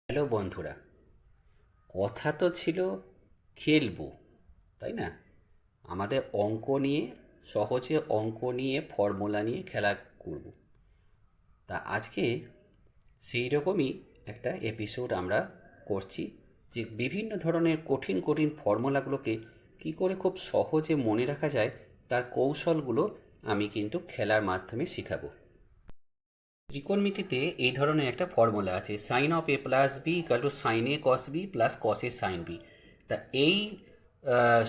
Hello বন্ধুরা, কথা তো ছিল খেলবো, তাই না? আমাদের অঙ্ক নিয়ে, সহজে অঙ্ক নিয়ে, ফর্মুলা নিয়ে খেলা করব। তা আজকে সেই রকমই একটা এপিসোড আমরা করছি, যে বিভিন্ন ধরনের কঠিন কঠিন ফর্মুলাগুলোকে কি করে খুব সহজে মনে রাখা যায় তার কৌশলগুলো আমি কিন্তু খেলার মাধ্যমে শেখাবো। ত্রিকোণমিতিতে এই ধরনের একটা ফর্মুলা আছে, sine of A plus B equal to sine A cos B plus cos A sine B. তা এই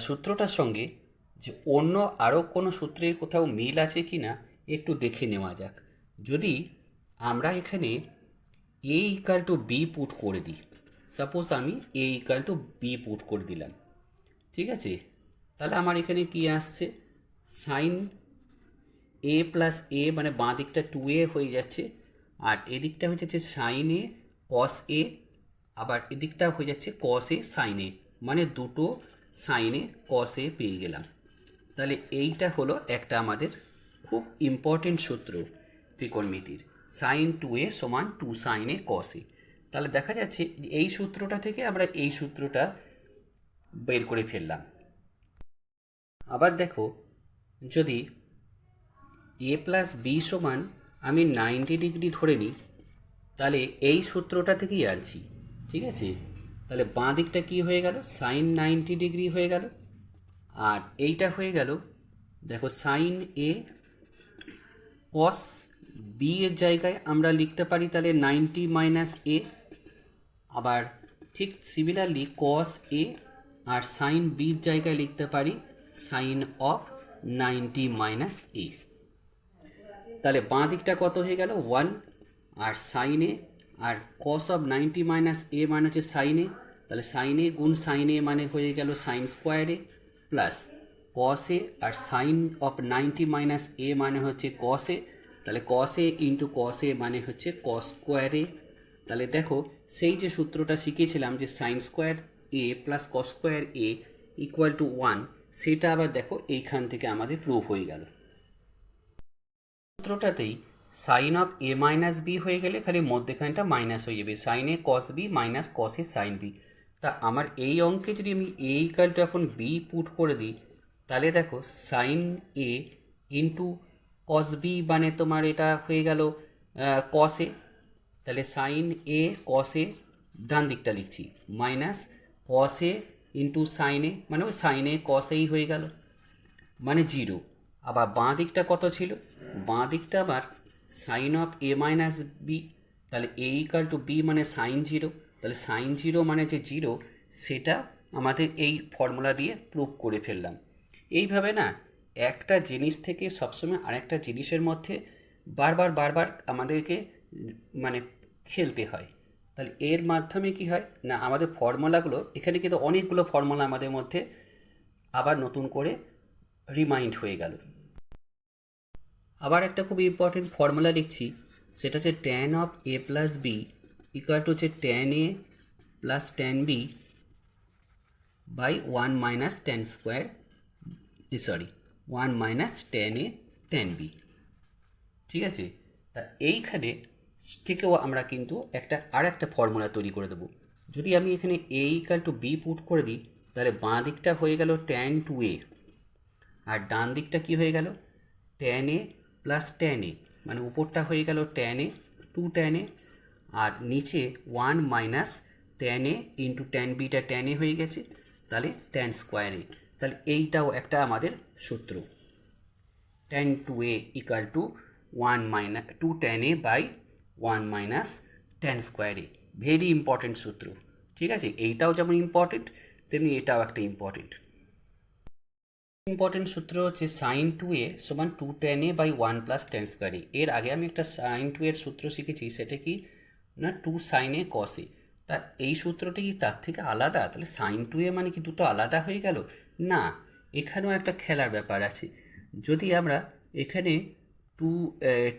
সূত্রটার সঙ্গে যে অন্য আরও কোনো সূত্রের কোথাও মিল আছে কি না একটু দেখে নেওয়া যাক। যদি আমরা এখানে A equal to B put করে দিই, সাপোজ আমি A equal to B put করে দিলাম, ঠিক আছে? তাহলে আমার এখানে কি আসছে, সাইন এ প্লাস এ মানে বাঁ দিকটা টু এ হয়ে যাচ্ছে, আর এদিকটা হয়ে যাচ্ছে সাইন এ কস এ, আবার এদিকটা হয়ে যাচ্ছে কস এ সাইন এ, মানে দুটো সাইন এ কস এ পেয়ে গেলাম। তাহলে এইটা হলো একটা আমাদের খুব ইম্পর্টেন্ট সূত্র ত্রিকোণমিতির, সাইন টু এ সমান টু সাইন এ কস এ। তাহলে দেখা যাচ্ছে এই সূত্রটা থেকে আমরা এই সূত্রটা বের করে ফেললাম। আবার দেখো, যদি এ প্লাস বি সমান আমি 90 ডিগ্রি ধরে নিই, তাহলে এই সূত্রটা থেকেই আনছি, ঠিক আছে? তাহলে বাঁ দিকটা কী হয়ে গেল, সাইন 90 ডিগ্রি হয়ে গেল, আর এইটা হয়ে গেল, দেখো সাইন এ কস বি এর জায়গায় আমরা লিখতে পারি তাহলে 90 - এ, আবার ঠিক সিমিলারলি কস এ আর সাইন বির জায়গায় লিখতে পারি সাইন অফ 90 - এ। তাহলে বাঁ দিকটা কত হয়ে গেল, 1, আর সাইনে আর কস অফ 90 - এ মানে হচ্ছে সাইনে, তাহলে সাইনে গুণ সাইনে মানে হয়ে গেল সাইন স্কোয়ারে, প্লাস কস এ আর সাইন অফ 90 - এ মানে হচ্ছে কস এ, তাহলে cos A into cos A মানে হচ্ছে কস স্কোয়ারে। তাহলে দেখো, সেই যে সূত্রটা শিখেছিলাম যে সাইন স্কোয়ার এ প্লাস কস স্কোয়ার এ ইকুয়াল টু 1, সেটা আবার দেখো এইখান থেকে আমাদের প্রুভ হয়ে গেল। সূত্রটাতেই sine of A minus B হয়ে গেলে খালি মধ্যেখানটা মাইনাস হয়ে যাবে, sine A cos B minus cos A sine B. তা আমার এই অঙ্কে যদি আমি এ ইকালটা এখন বি পুট করে দিই, তাহলে দেখো সাইন এ ইন্টু কস বি মানে তোমার এটা হয়ে গেল কস এ, তাহলে সাইন এ কস এ ডান দিকটা লিখছি, মাইনাস কস এ ইন্টু সাইন এ মানে ওই সাইন এ কস এই হয়ে গেল, মানে 0। আবার বাঁ দিকটা কত ছিল, বাঁ দিকটা আবার sine of A minus B, তাহলে এ ইকাল টু বি মানে সাইন 0, তাহলে সাইন 0 মানে যে 0, সেটা আমাদের এই ফর্মুলা দিয়ে প্রুভ করে ফেললাম। এইভাবে না একটা জিনিস থেকে সবসময় আরেকটা জিনিসের মধ্যে বারবার বারবার আমাদেরকে মানে খেলতে হয়। তাহলে এর মাধ্যমে কি হয় না, আমাদের ফর্মুলাগুলো এখানে কিন্তু অনেকগুলো ফর্মুলা আমাদের মধ্যে আবার নতুন করে রিমাইন্ড হয়ে গেল। আবার একটা খুব ইম্পর্টেন্ট ফর্মুলা লিখছি, সেটা হচ্ছে tan of A plus B equal to হচ্ছে tan A plus tan B by 1 - tan² sorry 1 - tan a tan b, ঠিক আছে? তা এইখানে থেকেও আমরা কিন্তু আরেকটা ফর্মুলা তৈরি করে দেবো। যদি আমি এখানে A equal to B put করে দিই, তাহলে বাঁ দিকটা হয়ে গেল ট্যান টু এ, আর ডান দিকটা কি হয়ে গেল, tan A plus tan A, মানে উপরটা হয়ে গেল tan A two tan A, আর নিচে 1 - tan a into tan beta tan A হয়ে গেছে, তাহলে ট্যান স্কোয়ার এ। তাহলে এইটাও একটা আমাদের সূত্র, tan two A equal to 2 tan a by 1 - tan²a। Very important সূত্র, ঠিক আছে? এইটাও যেমন ইম্পর্টেন্ট, তেমনি এটাও একটা ইম্পর্টেন্ট সূত্র হচ্ছে সাইন টু এ সমান 2 tan a বাই 1 + tan²a। এর আগে আমি একটা সাইন টু এর সূত্র শিখেছি, সেটা কি না 2 sin a cos a। তা এই সূত্রটি কি তার থেকে আলাদা? তাহলে সাইন টু এ মানে কি দুটো আলাদা হয়ে গেল? না, এখানেও একটা খেলার ব্যাপার আছে। যদি আমরা এখানে টু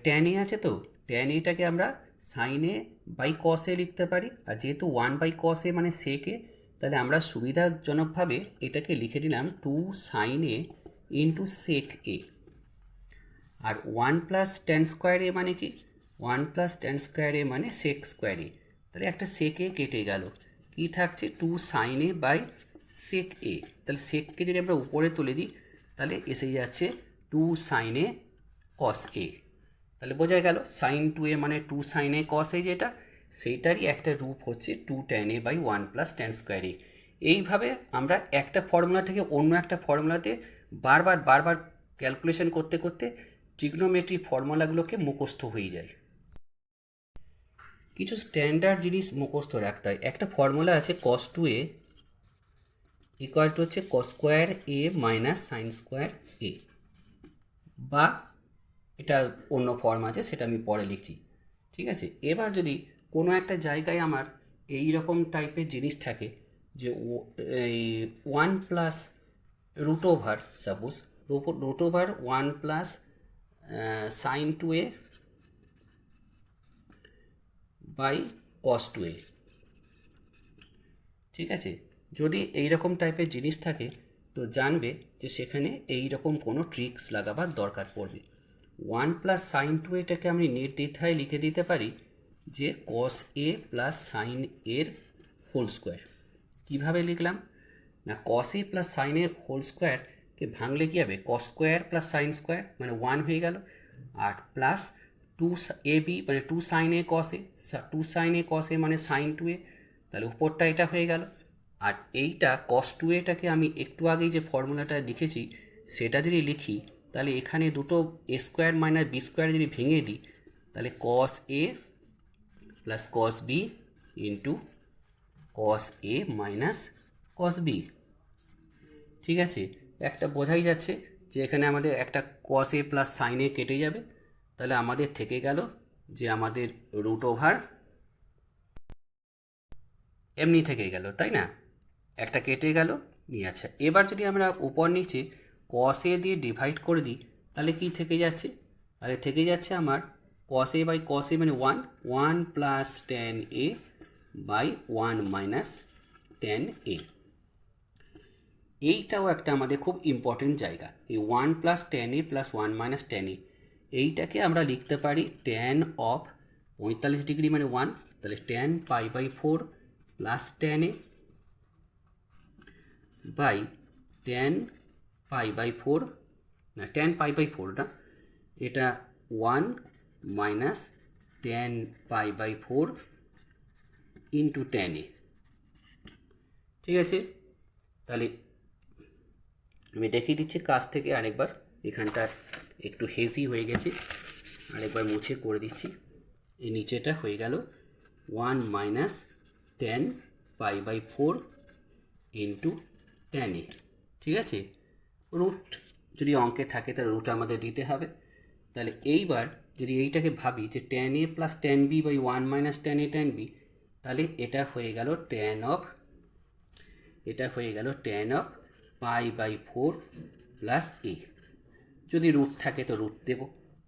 ট্যান এ আছে, তো ট্যান এটাকে আমরা সাইন এ বাই কস এ লিখতে পারি, আর যেহেতু 1/cos a মানে সেক এ, তাহলে আমরা সুবিধাজনকভাবে এটাকে লিখে দিলাম 2 sin a into sec A. আর 1 + tan² a মানে কি, 1 + tan² a মানে সেক স্কোয়ার এ। তাহলে একটা সেক এ কেটে গেল, কি থাকছে two sine A by sec A. তাহলে সেককে যদি আমরা উপরে তুলে দিই তাহলে এসে যাচ্ছে টু সাইন এ কস এ। তাহলে বোঝা গেল সাইন টু এ মানে টু সাইন এ কস এ, যেটা সেইটারই একটা রূপ হচ্ছে two tan A by one plus tan square A. এইভাবে আমরা একটা ফর্মুলা থেকে অন্য একটা ফর্মুলাতে বারবার বারবার ক্যালকুলেশন করতে করতে ট্রিগনোমেট্রি ফর্মুলাগুলোকে মুখস্থ হয়ে যায়। কিছু স্ট্যান্ডার্ড জিনিস মুখস্থ রাখতে হয়। একটা ফর্মুলা আছে কস টু এ ইকুয়াল টু হচ্ছে কস স্কোয়ার এ মাইনাস সাইন স্কোয়ার এ, বা এটা অন্য ফর্ম আছে সেটা আমি পরে লিখছি, ঠিক আছে। এবার যদি কোনো একটা জায়গায় আমার এই রকম টাইপের জিনিস থাকে যে এই one plus root over, suppose root over one plus sine two A by cos two A, ঠিক আছে। যদি এই রকম টাইপের জিনিস থাকে তো জানবে যে সেখানে এই রকম কোনো ট্রিক্স লাগাবার দরকার পড়বে। ওয়ান প্লাস সাইন টু এটাকে আমি নির্দ্বিধায় লিখে দিতে পারি যে কস এ প্লাস সাইন এর হোল স্কোয়ার। কীভাবে লিখলাম না, কস এ প্লাস সাইন এর হোল স্কোয়ারকে ভাঙলে কী হবে, cos square plus sine square মানে ওয়ান হয়ে গেল, আর প্লাস টু এ বি মানে two sine A cos A, two sine A cos A মানে সাইন টু এ, তাহলে উপরটা এটা হয়ে গেল। আর এইটা কস টু এটাকে আমি একটু আগেই যে ফর্মুলাটা লিখেছি সেটা যদি লিখি তাহলে এখানে দুটো A square minus B square যদি ভেঙে দিই তাহলে cos A plus cos B into cos A minus cos B, ঠিক আছে। একটা বোঝাই যাচ্ছে যে এখানে আমাদের একটা কস এ প্লাস সাইন এ কেটে যাবে, তাহলে আমাদের থেকে গেল যে আমাদের রুট ওভার এমনি থেকে গেল, তাই না, একটা কেটে গেল নিয়ে। আচ্ছা, এবার যদি আমরা উপর নিচে কস এ দিয়ে ডিভাইড করে দিই তাহলে কি থেকে যাচ্ছে, তাহলে থেকে যাচ্ছে আমার কস এ বাই কস এ মানে one, one plus tan A by one minus tan A. এইটাও একটা আমাদের খুব ইম্পর্টেন্ট জায়গা, এই one plus tan A plus one minus tan A, এইটাকে আমরা লিখতে পারি ট্যান অফ 45 ডিগ্রি মানে ওয়ান, তাহলে tan pi by four plus tan A by tan pi by four, না ট্যান পাই বাই ফোর না, এটা one minus tan pi by four into tan A, ঠিক আছে। তাহলে আমি দেখিয়ে দিচ্ছি কাছ থেকে আরেকবার, এখানটা একটু হেজি হয়ে গেছে, আরেকবার মুছে করে দিচ্ছি। এই নিচেটা হয়ে গেল one minus tan pi by four into tan A, ঠিক আছে। রুট যদি অঙ্কে থাকে তাহলে রুট আমাদের দিতে হবে। তাহলে এইবার যদি এইটাকে ভাবি যে tan A plus tan B by one minus tan A tan B, তাহলে এটা হয়ে গেল টেন অফ, এটা হয়ে গেল tan of pi by four plus A. যদি রুট থাকে তো রুট দেবো,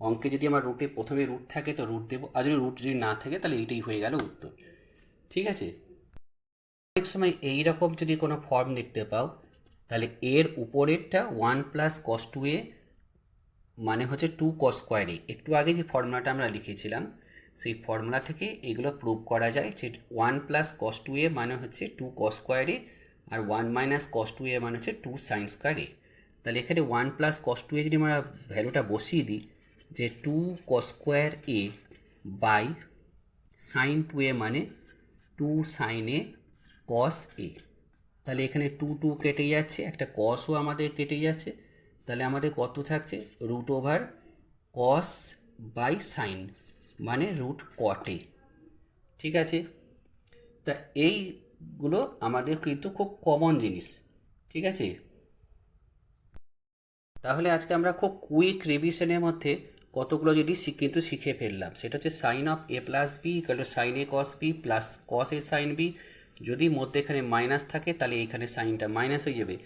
অঙ্কে যদি আমার রুটে প্রথমে রুট থাকে তো রুট দেবো, আর যদি রুট যদি না থাকে তাহলে এইটাই হয়ে গেল উত্তর, ঠিক আছে। অনেক সময় এইরকম যদি কোনো ফর্ম দেখতে পাও তাহলে এর উপরেরটা one plus cos two A মানে হচ্ছে টু কস স্কোয়ার এ। একটু আগে যে ফর্মুলাটা আমরা লিখেছিলাম সেই ফর্মুলা থেকে এগুলো প্রুভ করা যায় যে one plus cos two A মানে হচ্ছে টু কস স্কোয়ার এ, আর one minus cos two A মানে হচ্ছে টু সাইন স্কোয়ার এ। তাহলে এখানে one plus cos two A যদি আমরা ভ্যালুটা বসিয়ে দিই যে two cos square A by sine two A মানে টু সাইন এ কস এ, তাহলে এখানে টু টু কেটে যাচ্ছে, একটা কসও আমাদের কেটে যাচ্ছে, তাহলে আমাদের কত থাকছে root over cos by sine মানে রুট কটে, ঠিক আছে। তা এইগুলো আমাদের কিন্তু খুব কমন জিনিস, ঠিক আছে। তাহলে আজকে আমরা খুব কুইক রিভিশনের মধ্যে কতগুলো জিনিস কিন্তু শিখে ফেললাম। সেটা হচ্ছে sine of A plus B equal to sine A cos B plus cos A sine B, যদি মধ্যে এখানে মাইনাস থাকে তাহলে এইখানে সাইনটা মাইনাস হয়ে যাবে।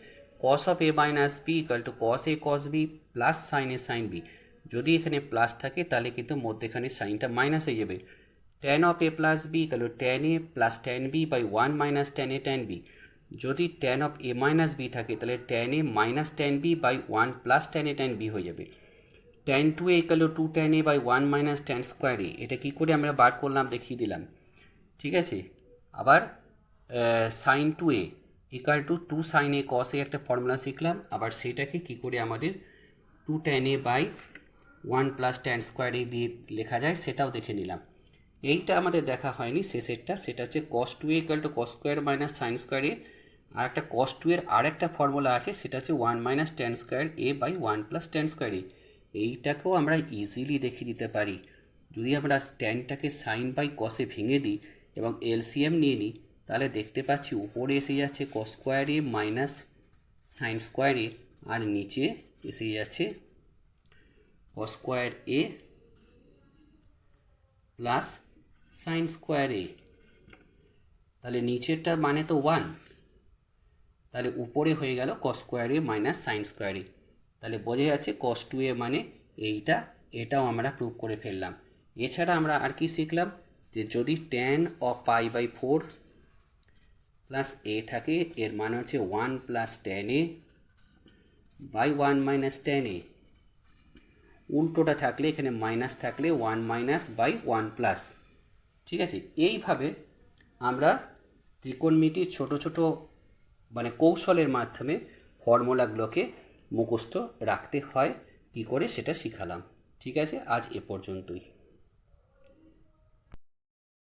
Cos of A minus B equal to cos A cos B plus sine A sine B, যদি এখানে প্লাস থাকে তাহলে কিন্তু মধ্যেখানে সাইনটা মাইনাস হয়ে যাবে। Tan of A plus B equal to tan A plus tan B by one minus tan A tan B, যদি tan of A minus B থাকে তাহলে tan A minus tan B by one plus tan A tan B হয়ে যাবে। Tan two A equal to two tan A by one minus tan square A, এটা কী করে আমরা বার করলাম দেখিয়ে দিলাম, ঠিক আছে। আবার sine two A equal to two sine A cos A একটা ফর্মুলা শিখলাম, আবার সেটাকে কি করে আমাদের two tan A by one plus tan square A দিয়ে লেখা যায় সেটাও দেখে নিলাম। এইটা আমাদের দেখা হয়নি শেষেরটা, সেটা হচ্ছে cos two A equal to cos square minus sine square A. আর একটা কস টু এর আর একটা ফর্মুলা আছে, সেটা হচ্ছে one minus tan square A by one plus tan square A. এইটাকেও আমরা ইজিলি দেখিয়ে দিতে পারি। যদি আমরা ট্যানটাকে সাইন বাই কসে ভেঙে দিই এবং এলসিএম নিয়ে নিই, তাহলে দেখতে পাচ্ছি উপরে এসে যাচ্ছে কস square A minus sine square A, আর নিচে এসে যাচ্ছে কস square A plus sign square A. তাহলে নিচেরটা মানে তো ওয়ান, তাহলে উপরে হয়ে গেল কস square A minus sine square A. তাহলে বোঝা যাচ্ছে কস টু এ মানে এইটা, এটাও আমরা প্রুভ করে ফেললাম। এছাড়া আমরা আর কি শিখলাম, যে যদি tan of pi by four plus A থাকে, এর মানে হচ্ছে one plus tan A by one minus tan A. উল্টোটা থাকলে, এখানে মাইনাস থাকলে one minus by one plus. ঠিক আছে, এইভাবে আমরা ত্রিকোণমিতির ছোট ছোট মানে কৌশলের মাধ্যমে ফর্মুলাগুলোকে মুখস্থ রাখতে হয় কী করে সেটা শিখালাম। ঠিক আছে, আজ এ পর্যন্তই।